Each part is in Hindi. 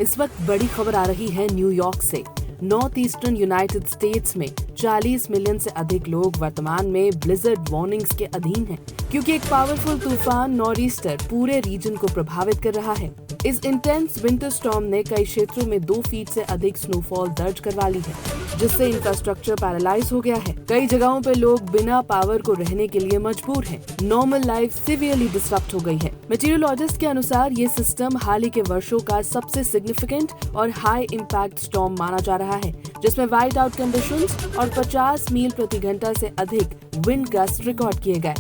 इस वक्त बड़ी खबर आ रही है न्यूयॉर्क से। नॉर्थ ईस्टर्न यूनाइटेड स्टेट्स में 40 मिलियन से अधिक लोग वर्तमान में ब्लिजर्ड वार्निंग्स के अधीन हैं, क्योंकि एक पावरफुल तूफान नॉर्'ईस्टर पूरे रीजन को प्रभावित कर रहा है। इस इंटेंस विंटर स्टॉर्म ने कई क्षेत्रों में 2 फीट से अधिक स्नोफॉल दर्ज करवा ली है, जिससे इंफ्रास्ट्रक्चर पैरालाइज हो गया है। कई जगहों पे लोग बिना पावर को रहने के लिए मजबूर हैं। नॉर्मल लाइफ सीवियरली डिसरप्ट हो गई है। मेटीरियोलॉजिस्ट के अनुसार ये सिस्टम हाल ही के वर्षों का सबसे सिग्निफिकेंट और हाई इम्पैक्ट स्टॉर्म माना जा रहा है, जिसमें वाइट आउट कंडीशंस और 50 मील प्रति घंटा से अधिक विंड गस्ट रिकॉर्ड किए गए।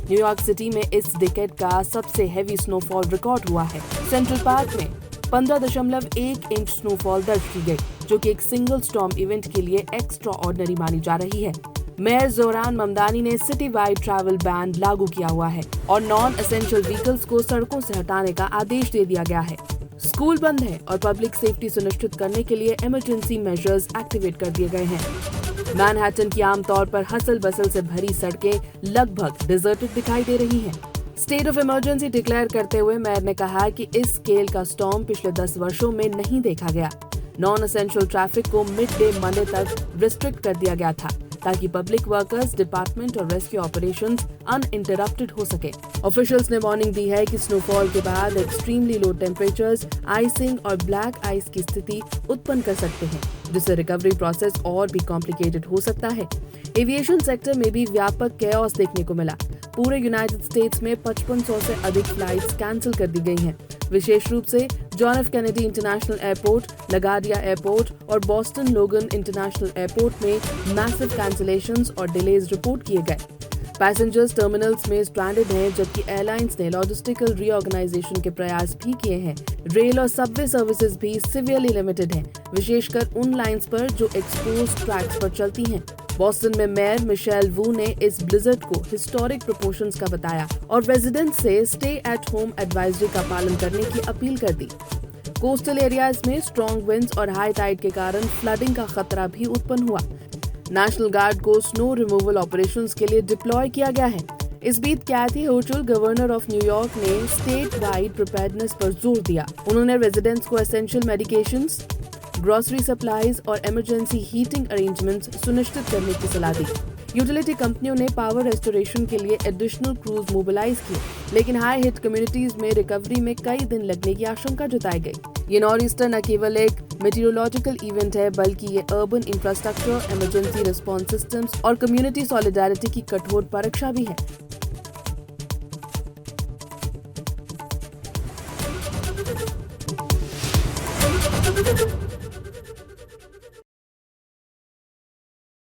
न्यूयॉर्क सिटी में इस डिकेड का सबसे हेवी स्नोफॉल रिकॉर्ड हुआ है। सेंट्रल पार्क में 15.1 इंच स्नोफॉल दर्ज की गई, जो कि एक सिंगल स्टॉर्म इवेंट के लिए एक्स्ट्रा ऑर्डिनरी मानी जा रही है। मेयर जोहरान ममदानी ने सिटी वाइड ट्रैवल बैन लागू किया हुआ है और नॉन एसेंशियल व्हीकल्स को सड़कों से हटाने का आदेश दे दिया गया है। स्कूल बंद है और पब्लिक सेफ्टी सुनिश्चित करने के लिए इमरजेंसी मेजर्स एक्टिवेट कर दिए गए हैं। मैनहट्टन की आमतौर पर हसल बसल से भरी सड़कें लगभग डिजर्टेड दिखाई दे रही हैं। स्टेट ऑफ इमरजेंसी डिक्लेयर करते हुए मेयर ने कहा कि इस स्केल का स्टॉर्म पिछले 10 वर्षों में नहीं देखा गया। नॉन एसेंशियल ट्रैफिक को मिड डे मंडे तक रिस्ट्रिक्ट कर दिया गया था, ताकि पब्लिक वर्कर्स, डिपार्टमेंट और रेस्क्यू ऑपरेशंस अनइंटरप्टेड हो सके। ऑफिशियल्स ने वार्निंग दी है कि स्नोफॉल के बाद एक्सट्रीमली लो टेम्परेचर्स, आइसिंग और ब्लैक आइस की स्थिति उत्पन्न कर सकते हैं, जिससे रिकवरी प्रोसेस और भी कॉम्प्लिकेटेड हो सकता है। एविएशन सेक्टर में भी व्यापक कैओस देखने को मिला। पूरे यूनाइटेड स्टेट्स में 5500 से अधिक फ्लाइट्स कैंसिल कर दी गई हैं। विशेष रूप से John F Kennedy international airport, LaGuardia airport और बॉस्टन लोगन इंटरनेशनल एयरपोर्ट में मैसिव कैंसिलेशंस और डिलेज रिपोर्ट किए गए। पैसेंजर्स टर्मिनल्स में स्ट्रैंडेड हैं, जबकि एयरलाइंस ने लॉजिस्टिकल रीऑर्गेनाइजेशन के प्रयास भी किए हैं। रेल और सबवे सर्विसेज भी सीवियरली लिमिटेड हैं, विशेषकर उन लाइंस पर जो एक्सपोज्ड ट्रैक्स पर चलती हैं। बॉस्टन में मेयर मिशेल वू ने इस ब्लिजर्ड को हिस्टोरिक प्रोपोर्शंस का बताया और रेजिडेंट्स से स्टे एट होम एडवाइजरी का पालन करने की अपील कर दी। कोस्टल एरियाज में स्ट्रॉन्ग विंड्स और हाई टाइड के कारण फ्लडिंग का खतरा भी उत्पन्न हुआ। नेशनल गार्ड को स्नो रिमूवल ऑपरेशंस के लिए डिप्लॉय किया गया है। इस बीच कैथी होचुल, गवर्नर ऑफ न्यूयॉर्क, ने स्टेट वाइड प्रिपेयर्डनेस पर जोर दिया। उन्होंने रेजिडेंट्स को एसेंशियल मेडिकेशंस, ग्रोसरी सप्लाईज और इमरजेंसी हीटिंग अरेंजमेंट्स सुनिश्चित करने की सलाह दी। यूटिलिटी कंपनियों ने पावर रेस्टोरेशन के लिए एडिशनल क्रूज मोबिलाइज किए, लेकिन हाई हिट कम्युनिटीज में रिकवरी में कई दिन लगने की आशंका जताई गई। ये नॉर्'ईस्टर न केवल एक मेटीरियोलॉजिकल इवेंट है, बल्कि ये urban infrastructure, emergency response systems और कम्युनिटी सॉलिडारिटी की कठोर परीक्षा भी है।